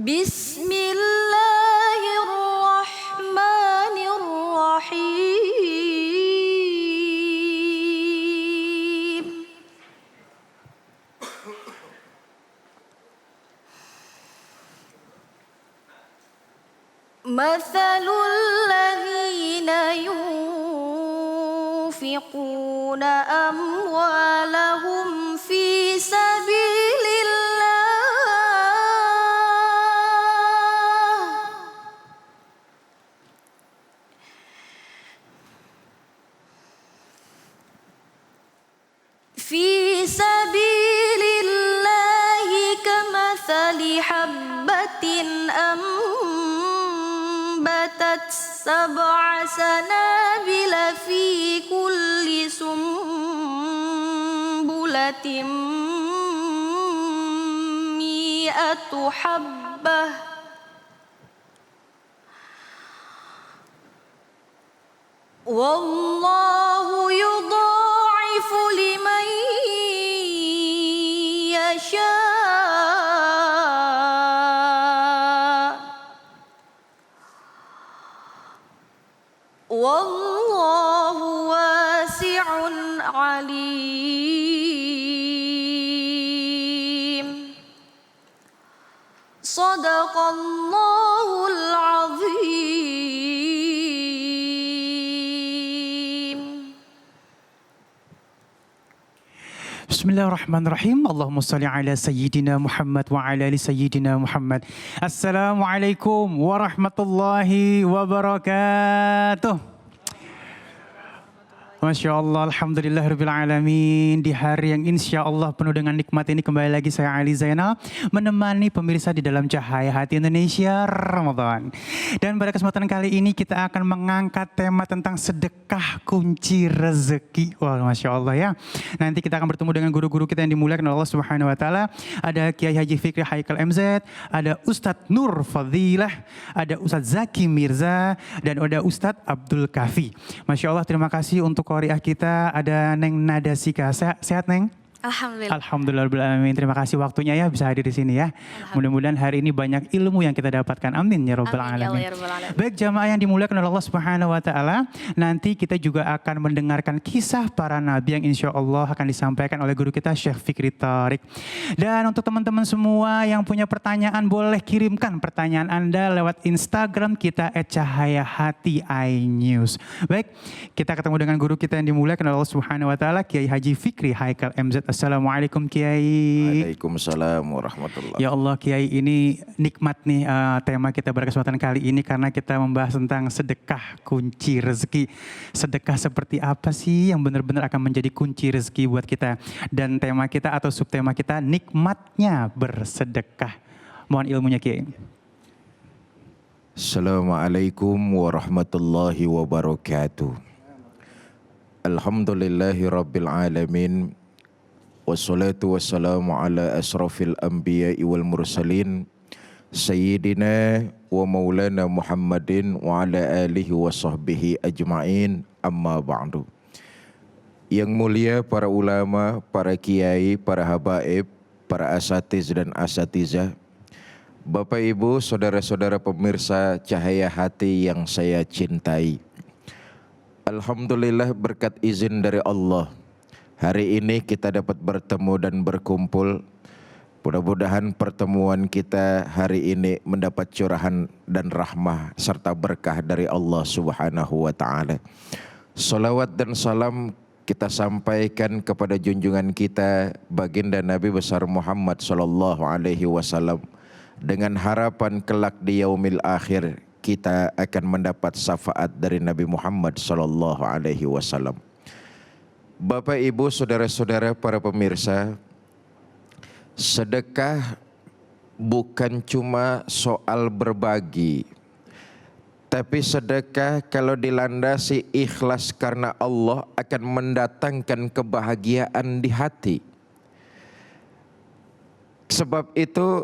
Bismillahirrahmanirrahim. Mathalul ladzina yunfiquna amwalahum fi sabilillah kamathali habbatin ambatat sab'a sanabila fi kulli sumbulatin mi'atu habbah wallahu yudha'ifu liman yasha. Wallahu wasi'un alim. Sadaqallahul azim. Bismillahirrahmanirrahim. Allahumma salli ala Sayyidina Muhammad wa ala ali Sayyidina Muhammad. Assalamualaikum warahmatullahi wabarakatuh. Masya Allah, alhamdulillahirrabbilalamin. Di hari yang insya Allah penuh dengan nikmat ini kembali lagi saya Ali Zainal menemani pemirsa di dalam Cahaya Hati Indonesia Ramadan. Dan pada kesempatan kali ini kita akan mengangkat tema tentang sedekah kunci rezeki. Wah, Masya Allah ya. Nanti kita akan bertemu dengan guru-guru kita yang dimuliakan oleh Allah Subhanahu Wa Taala. Ada Kiai Haji Fikri Haikal MZ, ada Ustadz Nur Fadilah, ada Ustadz Zaki Mirza, dan ada Ustadz Abdul Kafi. Masya Allah, terima kasih untuk Qoriah kita, ada Neng Nadasika. Sehat Neng? Alhamdulillah. Alhamdulillahirrahmanirrahim. Terima kasih waktunya ya bisa hadir di sini ya. Mudah-mudahan hari ini banyak ilmu yang kita dapatkan. Amin ya rabbal alamin. Baik jamaah yang dimuliakan oleh Allah Subhanahu Wa Taala, nanti kita juga akan mendengarkan kisah para nabi yang insya Allah akan disampaikan oleh guru kita Syekh Fikri Thariq. Dan untuk teman-teman semua yang punya pertanyaan boleh kirimkan pertanyaan Anda lewat Instagram kita @cahayahati_inews. Baik, kita ketemu dengan guru kita yang dimuliakan oleh Allah Subhanahu Wa Taala, Kiai Haji Fikri Haikal MZ. Assalamualaikum Kiai. Waalaikumsalam warahmatullahi. Ya Allah Kiai, ini nikmat nih tema kita pada kesempatan kali ini karena kita membahas tentang sedekah kunci rezeki. Sedekah seperti apa sih yang benar-benar akan menjadi kunci rezeki buat kita? Dan tema kita atau subtema kita nikmatnya bersedekah. Mohon ilmunya Kiai. Assalamualaikum warahmatullahi wabarakatuh. Alhamdulillahi rabbil alamin. Wassalatu wassalamu ala asrafil anbiya'i wal mursalin Sayyidina wa maulana Muhammadin wa ala alihi wa sahbihi ajma'in, amma ba'du. Yang mulia para ulama, para kiai, para habaib, para asatiz dan asatizah, Bapak Ibu, saudara-saudara pemirsa Cahaya Hati yang saya cintai. Alhamdulillah berkat izin dari Allah, hari ini kita dapat bertemu dan berkumpul. Mudah-mudahan pertemuan kita hari ini mendapat curahan dan rahmah serta berkah dari Allah Subhanahu wa Ta'ala. Salawat dan salam kita sampaikan kepada junjungan kita baginda Nabi besar Muhammad sallallahu alaihi wasallam dengan harapan kelak di yaumil akhir kita akan mendapat syafaat dari Nabi Muhammad sallallahu alaihi wasallam. Bapak, Ibu, saudara-saudara, para pemirsa, sedekah bukan cuma soal berbagi, tapi sedekah kalau dilandasi ikhlas karena Allah akan mendatangkan kebahagiaan di hati. Sebab itu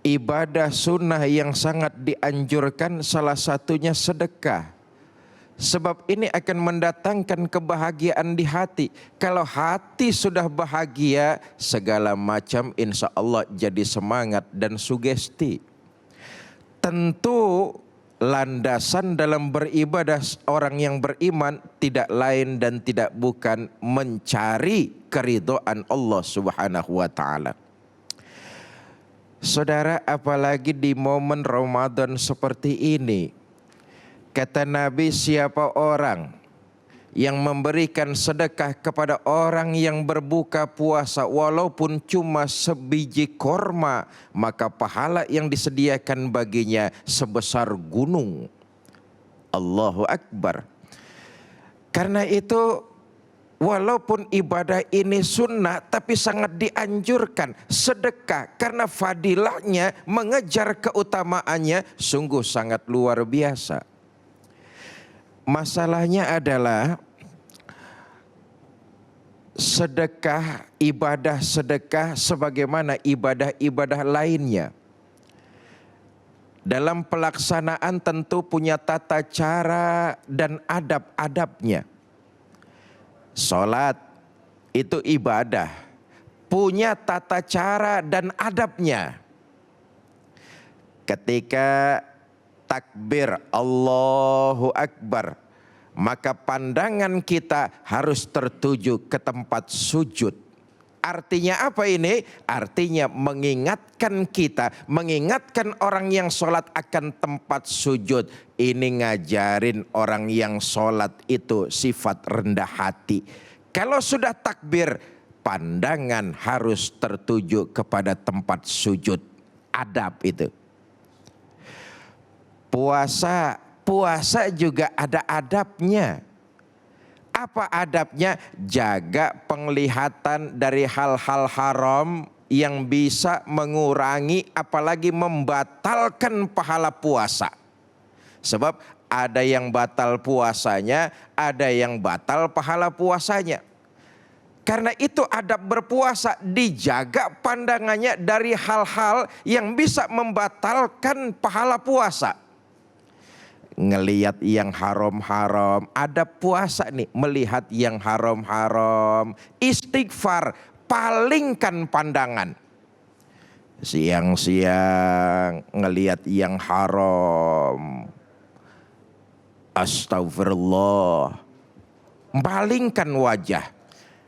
ibadah sunnah yang sangat dianjurkan salah satunya sedekah. Sebab ini akan mendatangkan kebahagiaan di hati. Kalau hati sudah bahagia, segala macam insya Allah jadi semangat dan sugesti. tentu landasan dalam beribadah orang yang beriman tidak lain dan tidak bukan mencari keridhaan Allah Subhanahu wa taala. Saudara, apalagi di momen Ramadan seperti ini, kata Nabi, siapa orang yang memberikan sedekah kepada orang yang berbuka puasa walaupun cuma sebiji korma, maka pahala yang disediakan baginya sebesar gunung. Allahu Akbar. Karena itu walaupun ibadah ini sunnah, tapi sangat dianjurkan sedekah karena fadilahnya, mengejar keutamaannya sungguh sangat luar biasa. Masalahnya adalah sedekah, ibadah sedekah sebagaimana ibadah-ibadah lainnya. Dalam pelaksanaan tentu punya tata cara dan adab-adabnya. Salat itu ibadah, punya tata cara dan adabnya. Ketika takbir Allahu Akbar, maka pandangan kita harus tertuju ke tempat sujud. Artinya apa ini? Artinya mengingatkan kita, mengingatkan orang yang sholat akan tempat sujud. Ini ngajarin orang yang sholat itu sifat rendah hati. Kalau sudah takbir, pandangan harus tertuju kepada tempat sujud. Adab itu. Puasa juga ada adabnya. Apa adabnya? Jaga penglihatan dari hal-hal haram yang bisa mengurangi apalagi membatalkan pahala puasa. Sebab ada yang batal puasanya, ada yang batal pahala puasanya. Karena itu adab berpuasa, dijaga pandangannya dari hal-hal yang bisa membatalkan pahala puasa. Ngelihat yang haram-haram, ada puasa nih, melihat yang haram-haram, istighfar, palingkan pandangan. Siang-siang ngelihat yang haram, astagfirullah, palingkan wajah.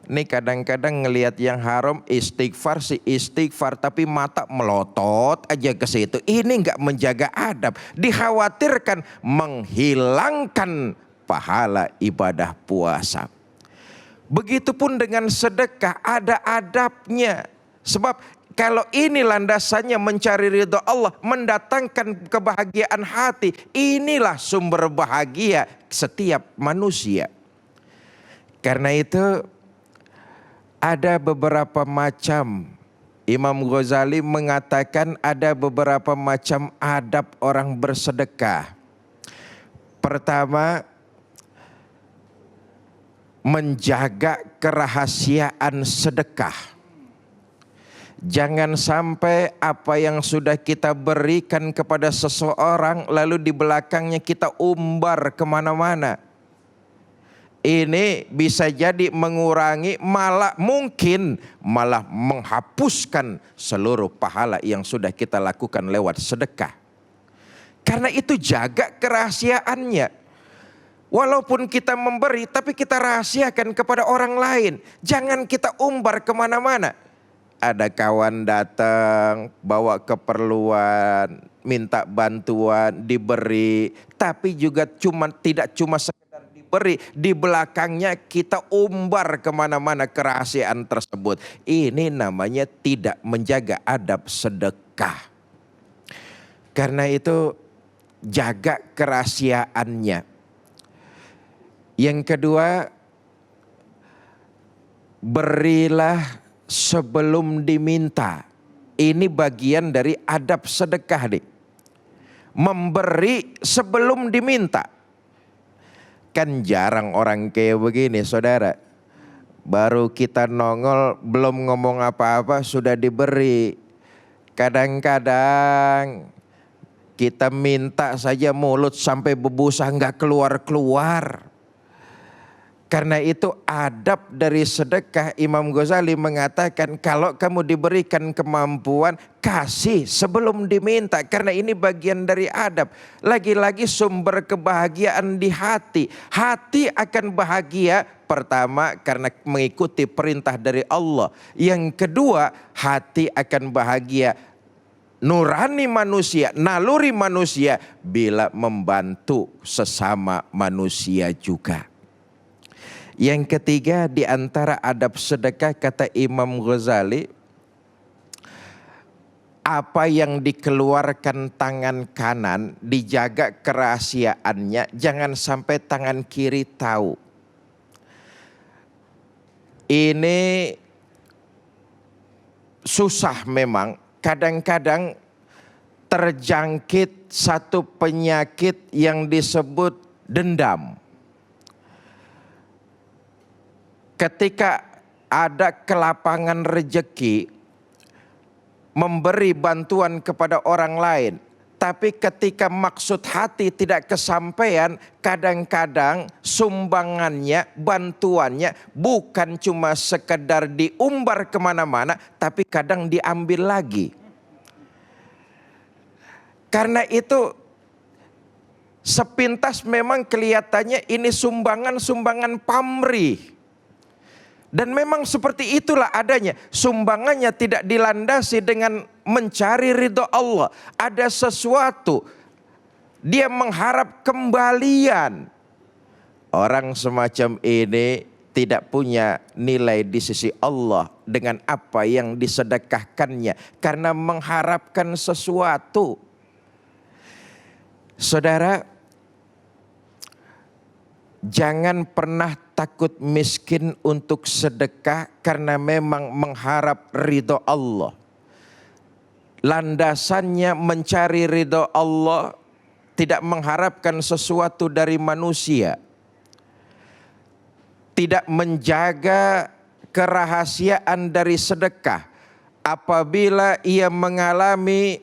Nih kadang-kadang ngelihat yang haram, istighfar si istighfar, tapi mata melotot aja ke situ. Ini nggak menjaga adab, dikhawatirkan menghilangkan pahala ibadah puasa. Begitupun dengan sedekah, ada adabnya. Sebab kalau ini landasannya mencari ridha Allah, mendatangkan kebahagiaan hati, inilah sumber bahagia setiap manusia. Karena itu ada beberapa macam, Imam Ghazali mengatakan ada beberapa macam adab orang bersedekah. Pertama, menjaga kerahasiaan sedekah. Jangan sampai apa yang sudah kita berikan kepada seseorang lalu di belakangnya kita umbar kemana-mana. Ini bisa jadi mengurangi, mungkin malah menghapuskan seluruh pahala yang sudah kita lakukan lewat sedekah. Karena itu jaga kerahasiaannya. Walaupun kita memberi, tapi kita rahasiakan kepada orang lain. Jangan kita umbar kemana-mana. Ada kawan datang, bawa keperluan, minta bantuan, diberi. Tapi juga tidak cuma sekedar diberi, di belakangnya kita umbar kemana-mana kerahasiaan tersebut. Ini namanya tidak menjaga adab sedekah. Karena itu jaga kerahasiaannya. Yang kedua, berilah sebelum diminta. Ini bagian dari adab sedekah nih. Memberi sebelum diminta. Kan jarang orang kayak begini, saudara. Baru kita nongol, belum ngomong apa-apa sudah diberi. Kadang-kadang kita minta saja mulut sampai berbusa nggak keluar-keluar. Karena itu adab dari sedekah, Imam Ghazali mengatakan kalau kamu diberikan kemampuan, kasih sebelum diminta. Karena ini bagian dari adab. Lagi-lagi sumber kebahagiaan di hati. Hati akan bahagia pertama karena mengikuti perintah dari Allah. Yang kedua, hati akan bahagia nurani manusia, naluri manusia bila membantu sesama manusia juga. Yang ketiga di antara adab sedekah kata Imam Ghazali, apa yang dikeluarkan tangan kanan dijaga kerahasiaannya, jangan sampai tangan kiri tahu. Ini susah memang, kadang-kadang terjangkit satu penyakit yang disebut dendam. Ketika ada kelapangan rejeki, memberi bantuan kepada orang lain, tapi ketika maksud hati tidak kesampaian, kadang-kadang sumbangannya, bantuannya bukan cuma sekedar diumbar kemana-mana, tapi kadang diambil lagi. Karena itu sepintas memang kelihatannya ini sumbangan-sumbangan pamrih. Dan memang seperti itulah adanya. Sumbangannya tidak dilandasi dengan mencari ridho Allah. Ada sesuatu. Dia mengharap kembalian. Orang semacam ini tidak punya nilai di sisi Allah dengan apa yang disedekahkannya. Karena mengharapkan sesuatu. Saudara, jangan pernah takut miskin untuk sedekah karena memang mengharap ridho Allah. Landasannya mencari ridho Allah, tidak mengharapkan sesuatu dari manusia. Tidak menjaga kerahasiaan dari sedekah. Apabila ia mengalami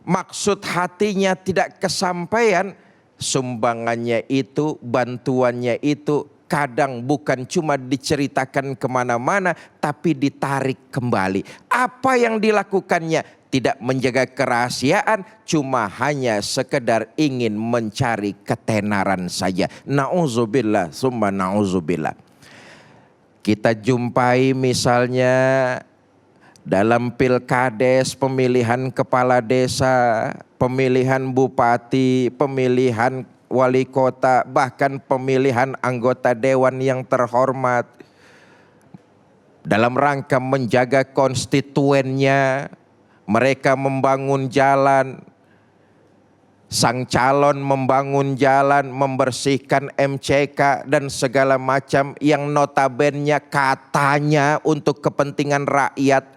maksud hatinya tidak kesampaian, sumbangannya itu, bantuannya itu kadang bukan cuma diceritakan kemana-mana, tapi ditarik kembali. Apa yang dilakukannya? Tidak menjaga kerahasiaan, cuma hanya sekedar ingin mencari ketenaran saja. Na'udzubillah, summa na'udzubillah. Kita jumpai misalnya dalam pilkades, pemilihan kepala desa, pemilihan bupati, pemilihan wali kota, bahkan pemilihan anggota dewan yang terhormat. Dalam rangka menjaga konstituennya, mereka membangun jalan. Sang calon membangun jalan, membersihkan MCK dan segala macam yang notabene katanya untuk kepentingan rakyat.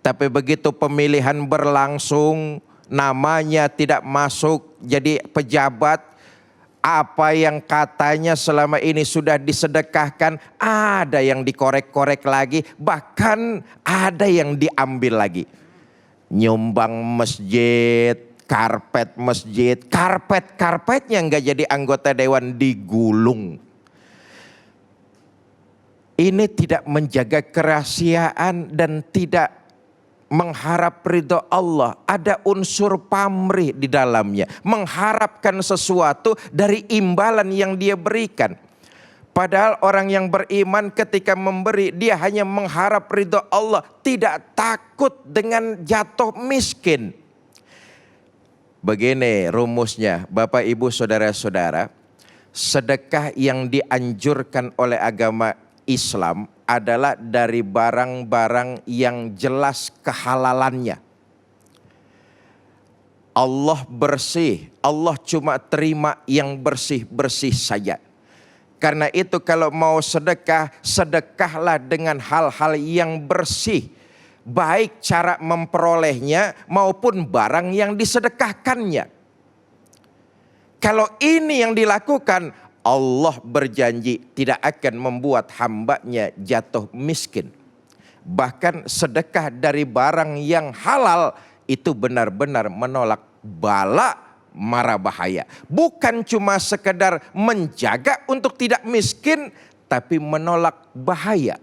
Tapi begitu pemilihan berlangsung, namanya tidak masuk jadi pejabat, apa yang katanya selama ini sudah disedekahkan, ada yang dikorek-korek lagi, bahkan ada yang diambil lagi. Nyumbang masjid, karpetnya nggak jadi anggota dewan, digulung. Ini tidak menjaga kerahasiaan dan tidak mengharap ridho Allah. Ada unsur pamrih di dalamnya. Mengharapkan sesuatu dari imbalan yang dia berikan. Padahal orang yang beriman ketika memberi, dia hanya mengharap ridho Allah. Tidak takut dengan jatuh miskin. Begini rumusnya, Bapak Ibu Saudara-saudara. Sedekah yang dianjurkan oleh agama Islam adalah dari barang-barang yang jelas kehalalannya. Allah bersih, Allah cuma terima yang bersih-bersih saja. Karena itu kalau mau sedekah, sedekahlah dengan hal-hal yang bersih. Baik cara memperolehnya maupun barang yang disedekahkannya. Kalau ini yang dilakukan, Allah berjanji tidak akan membuat hambanya jatuh miskin. Bahkan sedekah dari barang yang halal itu benar-benar menolak bala mara bahaya. Bukan cuma sekedar menjaga untuk tidak miskin, tapi menolak bahaya.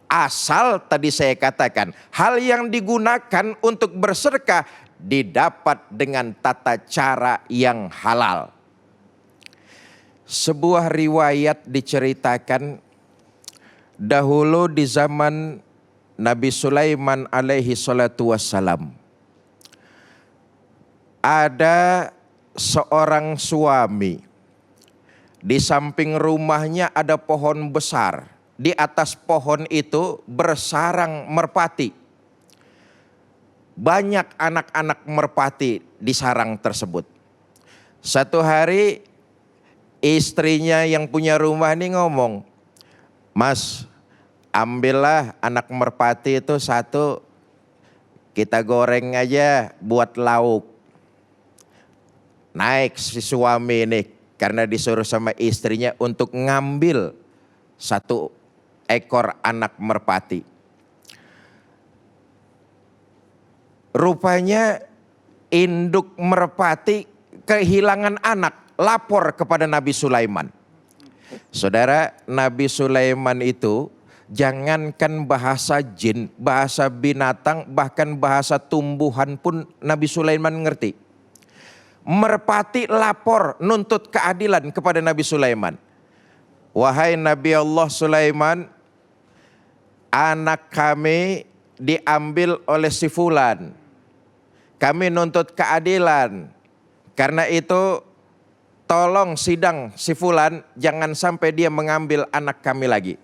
Asal tadi saya katakan, hal yang digunakan untuk bersedekah didapat dengan tata cara yang halal. Sebuah riwayat diceritakan dahulu di zaman Nabi Sulaiman alaihi salatu wassalam. Ada seorang suami, di samping rumahnya ada pohon besar. Di atas pohon itu bersarang merpati. Banyak anak-anak merpati di sarang tersebut. Satu hari istrinya yang punya rumah ini ngomong, "Mas, ambillah anak merpati itu satu, kita goreng aja buat lauk." Naik si suami ini karena disuruh sama istrinya untuk ngambil satu ekor anak merpati. Rupanya induk merpati kehilangan anak, lapor kepada Nabi Sulaiman. Saudara, Nabi Sulaiman itu jangankan bahasa jin, bahasa binatang, bahkan bahasa tumbuhan pun Nabi Sulaiman ngerti. Merpati lapor nuntut keadilan kepada Nabi Sulaiman. "Wahai Nabi Allah Sulaiman, anak kami diambil oleh si fulan. Kami nuntut keadilan. Karena itu tolong sidang si fulan, jangan sampai dia mengambil anak kami lagi."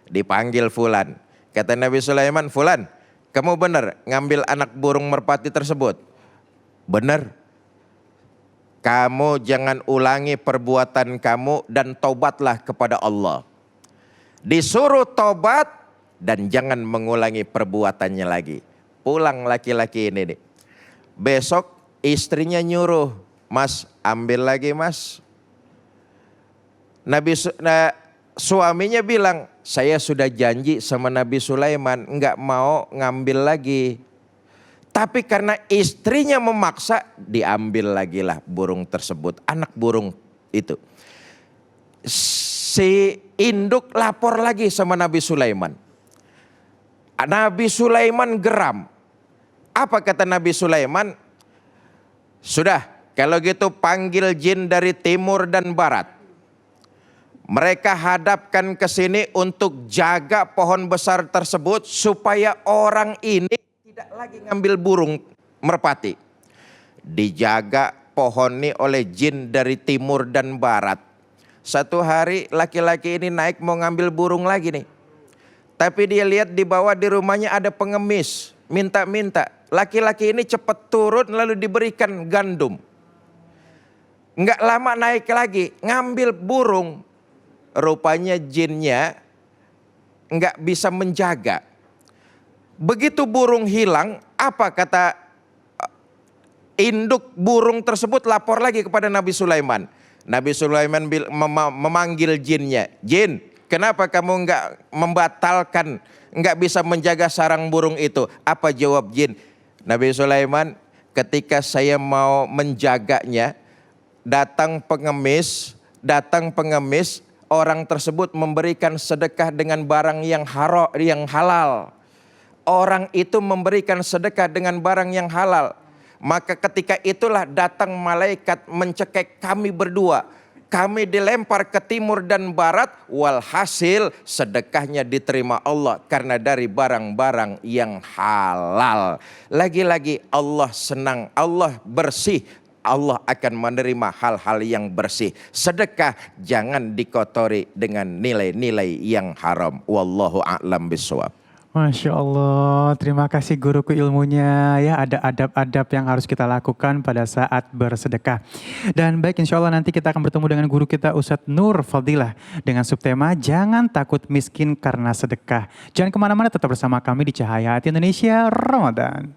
Dipanggil fulan. Kata Nabi Sulaiman, "Fulan, kamu benar ngambil anak burung merpati tersebut?" "Benar." "Kamu jangan ulangi perbuatan kamu dan tobatlah kepada Allah." Disuruh tobat dan jangan mengulangi perbuatannya lagi. Pulang laki-laki ini nih. Besok istrinya nyuruh, "Mas, ambil lagi mas." Suaminya bilang, "Saya sudah janji sama Nabi Sulaiman nggak mau ngambil lagi." Tapi karena istrinya memaksa, diambil lagi lah burung tersebut, anak burung itu. Si induk lapor lagi sama Nabi Sulaiman. Nabi Sulaiman geram. Apa kata Nabi Sulaiman? "Sudah, kalau gitu panggil jin dari timur dan barat. Mereka hadapkan ke sini untuk jaga pohon besar tersebut supaya orang ini tidak lagi ngambil burung merpati." Dijaga pohon ini oleh jin dari timur dan barat. Satu hari laki-laki ini naik mau ngambil burung lagi nih. Tapi dia lihat di bawah di rumahnya ada pengemis, minta-minta. Laki-laki ini cepat turun lalu diberikan gandum. Nggak lama naik lagi, ngambil burung. Rupanya jinnya nggak bisa menjaga. Begitu burung hilang, apa kata induk burung tersebut lapor lagi kepada Nabi Sulaiman. Nabi Sulaiman memanggil jinnya. "Jin, kenapa kamu nggak membatalkan, nggak bisa menjaga sarang burung itu?" Apa jawab jin? Nabi Sulaiman, "Ketika saya mau menjaganya, datang pengemis, orang tersebut memberikan sedekah dengan barang yang halal. Orang itu memberikan sedekah dengan barang yang halal. Maka ketika itulah datang malaikat mencekik kami berdua. Kami dilempar ke timur dan barat. Walhasil sedekahnya diterima Allah karena dari barang-barang yang halal." Lagi-lagi Allah senang, Allah bersih. Allah akan menerima hal-hal yang bersih. Sedekah jangan dikotori dengan nilai-nilai yang haram. Wallahu a'lam bishawab. Masya Allah, terima kasih guruku ilmunya ya. Ada adab-adab yang harus kita lakukan pada saat bersedekah. Dan baik, insya Allah nanti kita akan bertemu dengan guru kita Ustadz Nur Fadilah dengan subtema jangan takut miskin karena sedekah. Jangan kemana-mana, tetap bersama kami di Cahaya Hati Indonesia Ramadan.